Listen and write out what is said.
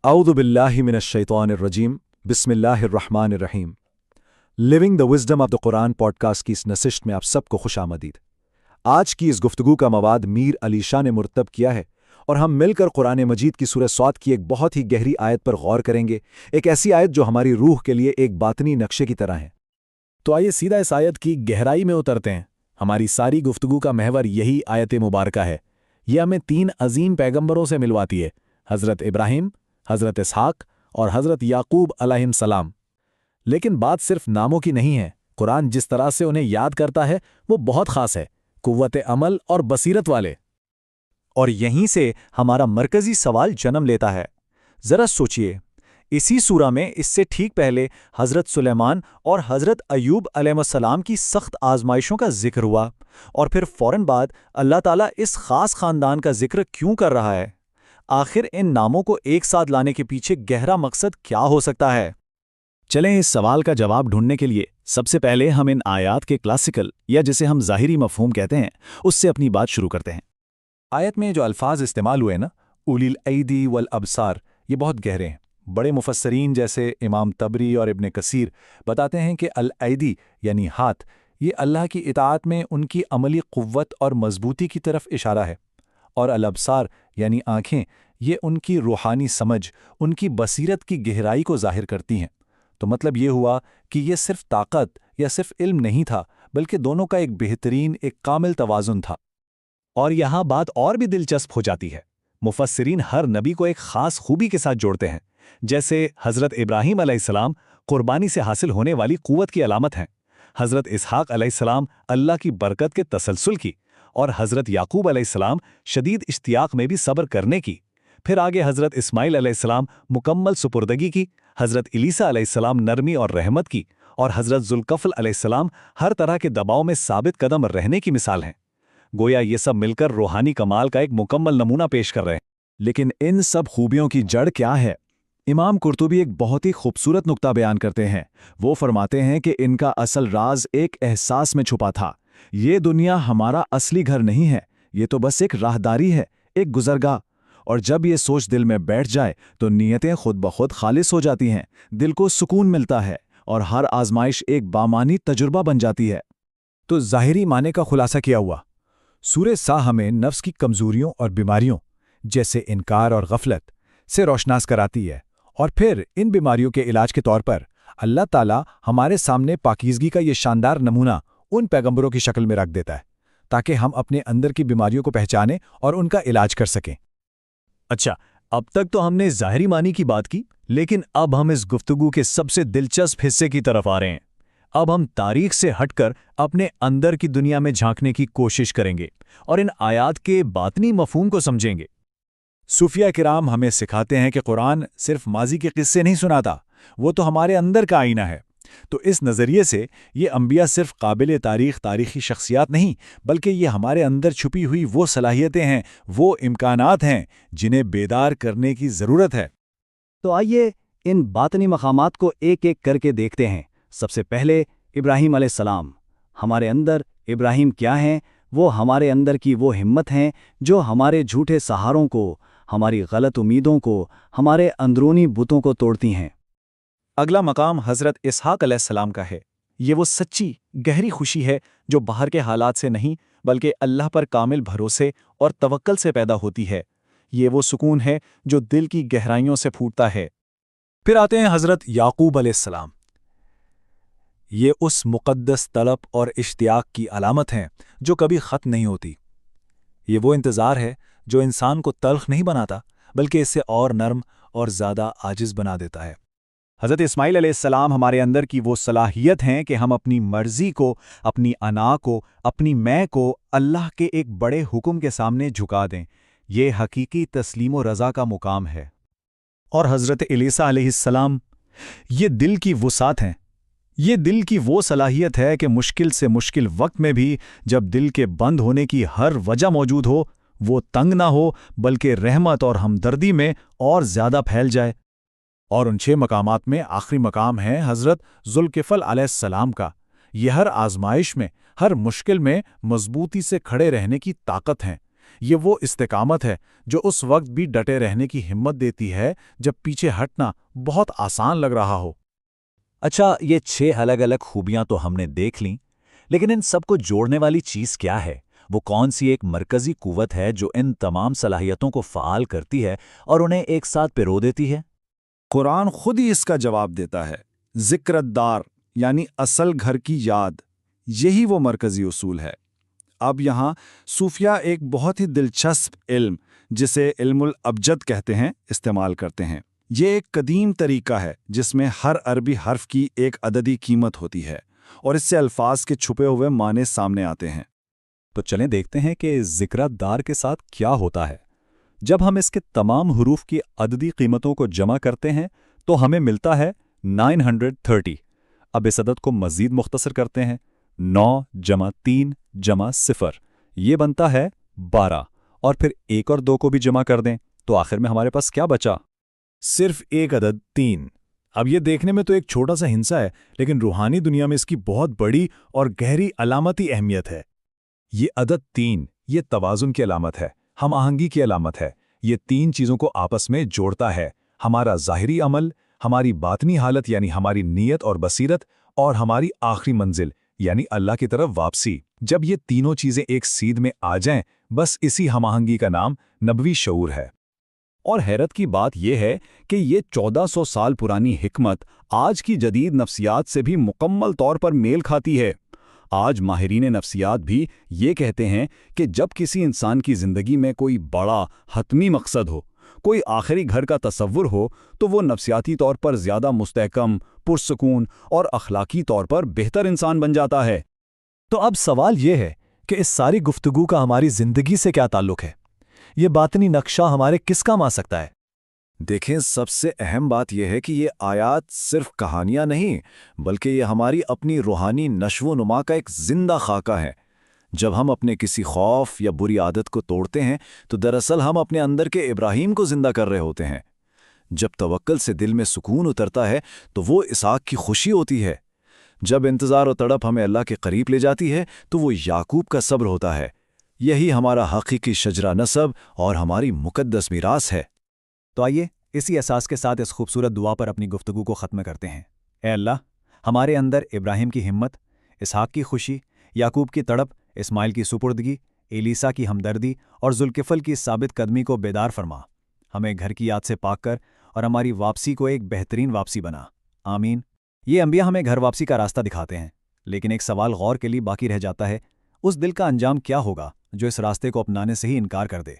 اعوذ باللہ من الشیطان الرجیم بسم اللہ الرحمن الرحیم۔ Living the wisdom of the Quran podcast کی اس نشست میں آپ سب کو خوش آمدید۔ آج کی اس گفتگو کا مواد میر علی شاہ نے مرتب کیا ہے اور ہم مل کر قرآن مجید کی سورہ صاد کی ایک بہت ہی گہری آیت پر غور کریں گے، ایک ایسی آیت جو ہماری روح کے لیے ایک باطنی نقشے کی طرح ہے۔ تو آئیے سیدھا اس آیت کی گہرائی میں اترتے ہیں۔ ہماری ساری گفتگو کا محور یہی آیت مبارکہ ہے۔ یہ ہمیں تین عظیم پیغمبروں سے ملواتی ہے، حضرت ابراہیم، حضرت اسحاق اور حضرت یعقوب علیہ السلام۔ لیکن بات صرف ناموں کی نہیں ہے، قرآن جس طرح سے انہیں یاد کرتا ہے وہ بہت خاص ہے، قوت عمل اور بصیرت والے۔ اور یہیں سے ہمارا مرکزی سوال جنم لیتا ہے۔ ذرا سوچئے، اسی سورہ میں اس سے ٹھیک پہلے حضرت سلیمان اور حضرت ایوب علیہ السلام کی سخت آزمائشوں کا ذکر ہوا، اور پھر فوراً بعد اللہ تعالیٰ اس خاص خاندان کا ذکر کیوں کر رہا ہے؟ آخر ان ناموں کو ایک ساتھ لانے کے پیچھے گہرا مقصد کیا ہو سکتا ہے؟ چلیں اس سوال کا جواب ڈھونڈنے کے لیے سب سے پہلے ہم ان آیات کے کلاسیکل یا جسے ہم ظاہری مفہوم کہتے ہیں اس سے اپنی بات شروع کرتے ہیں۔ آیت میں جو الفاظ استعمال ہوئے نا، اولی الایدی والابصار، یہ بہت گہرے ہیں۔ بڑے مفسرین جیسے امام طبری اور ابن کثیر بتاتے ہیں کہ الایدی یعنی ہاتھ، یہ اللہ کی اطاعت میں ان کی عملی قوت اور مضبوطی کی طرف اشارہ ہے، اور الابصار یعنی آنکھیں، یہ ان کی روحانی سمجھ، ان کی بصیرت کی گہرائی کو ظاہر کرتی ہیں۔ تو مطلب یہ ہوا کہ یہ صرف طاقت یا صرف علم نہیں تھا، بلکہ دونوں کا ایک بہترین، ایک کامل توازن تھا۔ اور یہاں بات اور بھی دلچسپ ہو جاتی ہے۔ مفسرین ہر نبی کو ایک خاص خوبی کے ساتھ جوڑتے ہیں، جیسے حضرت ابراہیم علیہ السلام قربانی سے حاصل ہونے والی قوت کی علامت ہیں، حضرت اسحاق علیہ السلام اللہ کی برکت کے تسلسل کی، اور حضرت یعقوب علیہ السلام شدید اشتیاق میں بھی صبر کرنے کی۔ پھر آگے حضرت اسماعیل علیہ السلام مکمل سپردگی کی، حضرت عیسیٰ علیہ السلام نرمی اور رحمت کی، اور حضرت ذوالکفل علیہ السلام ہر طرح کے دباؤ میں ثابت قدم رہنے کی مثال ہیں۔ گویا یہ سب مل کر روحانی کمال کا ایک مکمل نمونہ پیش کر رہے ہیں۔ لیکن ان سب خوبیوں کی جڑ کیا ہے؟ امام قرطبی ایک بہت ہی خوبصورت نقطہ بیان کرتے ہیں۔ وہ فرماتے ہیں کہ ان کا اصل راز ایک احساس میں چھپا تھا۔ یہ دنیا ہمارا اصلی گھر نہیں ہے، یہ تو بس ایک راہداری ہے، ایک گزرگاہ۔ اور جب یہ سوچ دل میں بیٹھ جائے تو نیتیں خود بخود خالص ہو جاتی ہیں، دل کو سکون ملتا ہے، اور ہر آزمائش ایک بامانی تجربہ بن جاتی ہے۔ تو ظاہری معنی کا خلاصہ کیا ہوا؟ سورہ سا ہمیں نفس کی کمزوریوں اور بیماریوں جیسے انکار اور غفلت سے روشناس کراتی ہے، اور پھر ان بیماریوں کے علاج کے طور پر اللہ تعالیٰ ہمارے سامنے پاکیزگی کا یہ شاندار نمونہ ان پیغمبروں کی شکل میں رکھ دیتا ہے، تاکہ ہم اپنے اندر کی بیماریوں کو پہچانیں اور ان کا علاج کر سکیں۔ اچھا، اب تک تو ہم نے ظاہری معنی کی بات کی، لیکن اب ہم اس گفتگو کے سب سے دلچسپ حصے کی طرف آ رہے ہیں۔ اب ہم تاریخ سے ہٹ کر اپنے اندر کی دنیا میں جھانکنے کی کوشش کریں گے اور ان آیات کے باطنی مفہوم کو سمجھیں گے۔ صوفیہ کرام ہمیں سکھاتے ہیں کہ قرآن صرف ماضی کے قصے نہیں سناتا، وہ تو ہمارے اندر کا آئینہ ہے۔ تو اس نظریے سے یہ انبیاء صرف قابل تاریخی شخصیات نہیں، بلکہ یہ ہمارے اندر چھپی ہوئی وہ صلاحیتیں ہیں، وہ امکانات ہیں جنہیں بیدار کرنے کی ضرورت ہے۔ تو آئیے ان باطنی مقامات کو ایک ایک کر کے دیکھتے ہیں۔ سب سے پہلے ابراہیم علیہ السلام۔ ہمارے اندر ابراہیم کیا ہیں؟ وہ ہمارے اندر کی وہ ہمت ہیں جو ہمارے جھوٹے سہاروں کو، ہماری غلط امیدوں کو، ہمارے اندرونی بتوں کو توڑتی ہیں۔ اگلا مقام حضرت اسحاق علیہ السلام کا ہے۔ یہ وہ سچی، گہری خوشی ہے جو باہر کے حالات سے نہیں، بلکہ اللہ پر کامل بھروسے اور توکل سے پیدا ہوتی ہے۔ یہ وہ سکون ہے جو دل کی گہرائیوں سے پھوٹتا ہے۔ پھر آتے ہیں حضرت یعقوب علیہ السلام۔ یہ اس مقدس طلب اور اشتیاق کی علامت ہیں جو کبھی ختم نہیں ہوتی۔ یہ وہ انتظار ہے جو انسان کو تلخ نہیں بناتا، بلکہ اسے اور نرم اور زیادہ عاجز بنا دیتا ہے۔ حضرت اسماعیل علیہ السلام ہمارے اندر کی وہ صلاحیت ہیں کہ ہم اپنی مرضی کو، اپنی انا کو، اپنی میں کو اللہ کے ایک بڑے حکم کے سامنے جھکا دیں۔ یہ حقیقی تسلیم و رضا کا مقام ہے۔ اور حضرت عیسیٰ علیہ السلام، یہ دل کی وسعت ہیں۔ یہ دل کی وہ صلاحیت ہے کہ مشکل سے مشکل وقت میں بھی جب دل کے بند ہونے کی ہر وجہ موجود ہو، وہ تنگ نہ ہو، بلکہ رحمت اور ہمدردی میں اور زیادہ پھیل جائے۔ اور ان 6 مقامات میں آخری مقام ہے حضرت ذوالکفل علیہ السلام کا۔ یہ ہر آزمائش میں، ہر مشکل میں مضبوطی سے کھڑے رہنے کی طاقت ہیں۔ یہ وہ استقامت ہے جو اس وقت بھی ڈٹے رہنے کی ہمت دیتی ہے جب پیچھے ہٹنا بہت آسان لگ رہا ہو۔ اچھا، یہ 6 الگ الگ خوبیاں تو ہم نے دیکھ لیں، لیکن ان سب کو جوڑنے والی چیز کیا ہے؟ وہ کون سی ایک مرکزی قوت ہے جو ان تمام صلاحیتوں کو فعال کرتی ہے اور انہیں ایک ساتھ پرو دیتی ہے؟ قرآن خود ہی اس کا جواب دیتا ہے۔ ذکر الدار یعنی اصل گھر کی یاد، یہی وہ مرکزی اصول ہے۔ اب یہاں صوفیہ ایک بہت ہی دلچسپ علم، جسے علم الابجد کہتے ہیں، استعمال کرتے ہیں۔ یہ ایک قدیم طریقہ ہے جس میں ہر عربی حرف کی ایک عددی قیمت ہوتی ہے اور اس سے الفاظ کے چھپے ہوئے معنی سامنے آتے ہیں۔ تو چلیں دیکھتے ہیں کہ ذکر دار کے ساتھ کیا ہوتا ہے۔ جب ہم اس کے تمام حروف کی عددی قیمتوں کو جمع کرتے ہیں تو ہمیں ملتا ہے 930۔ اب اس عدد کو مزید مختصر کرتے ہیں، 9 جمع 3 جمع 0، یہ بنتا ہے 12، اور پھر 1 اور 2 کو بھی جمع کر دیں تو آخر میں ہمارے پاس کیا بچا؟ صرف ایک عدد 3۔ اب یہ دیکھنے میں تو ایک چھوٹا سا ہنسا ہے، لیکن روحانی دنیا میں اس کی بہت بڑی اور گہری علامتی اہمیت ہے۔ یہ عدد 3 یہ توازن کی علامت ہے، ہم آہنگی کی علامت ہے۔ یہ 3 چیزوں کو آپس میں جوڑتا ہے: ہمارا ظاہری عمل، ہماری باطنی حالت یعنی ہماری نیت اور بصیرت، اور ہماری آخری منزل یعنی اللہ کی طرف واپسی۔ جب یہ تینوں چیزیں ایک سیدھ میں آ جائیں، بس اسی ہم آہنگی کا نام نبوی شعور ہے۔ اور حیرت کی بات یہ ہے کہ یہ 1400 سال پرانی حکمت آج کی جدید نفسیات سے بھی مکمل طور پر میل کھاتی ہے۔ آج ماہرین نفسیات بھی یہ کہتے ہیں کہ جب کسی انسان کی زندگی میں کوئی بڑا حتمی مقصد ہو، کوئی آخری گھر کا تصور ہو، تو وہ نفسیاتی طور پر زیادہ مستحکم، پرسکون اور اخلاقی طور پر بہتر انسان بن جاتا ہے۔ تو اب سوال یہ ہے کہ اس ساری گفتگو کا ہماری زندگی سے کیا تعلق ہے؟ یہ باطنی نقشہ ہمارے کس کام آ سکتا ہے؟ دیکھیں، سب سے اہم بات یہ ہے کہ یہ آیات صرف کہانیاں نہیں، بلکہ یہ ہماری اپنی روحانی نشو و نما کا ایک زندہ خاکہ ہے۔ جب ہم اپنے کسی خوف یا بری عادت کو توڑتے ہیں تو دراصل ہم اپنے اندر کے ابراہیم کو زندہ کر رہے ہوتے ہیں۔ جب توکل سے دل میں سکون اترتا ہے تو وہ اسحاق کی خوشی ہوتی ہے۔ جب انتظار و تڑپ ہمیں اللہ کے قریب لے جاتی ہے تو وہ یعقوب کا صبر ہوتا ہے۔ یہی ہمارا حقیقی شجرہ نسب اور ہماری مقدس میراث ہے۔ تو آئیے اسی احساس کے ساتھ اس خوبصورت دعا پر اپنی گفتگو کو ختم کرتے ہیں۔ اے اللہ، ہمارے اندر ابراہیم کی ہمت، اسحاق کی خوشی، یعقوب کی تڑپ، اسماعیل کی سپردگی، ایلیسا کی ہمدردی اور ذوالکفل کی ثابت قدمی کو بیدار فرما۔ ہمیں گھر کی یاد سے پاک کر اور ہماری واپسی کو ایک بہترین واپسی بنا۔ آمین۔ یہ انبیاء ہمیں گھر واپسی کا راستہ دکھاتے ہیں، لیکن ایک سوال غور کے لیے باقی رہ جاتا ہے، اس دل کا انجام کیا ہوگا جو اس راستے کو اپنانے سے ہی انکار کر دے؟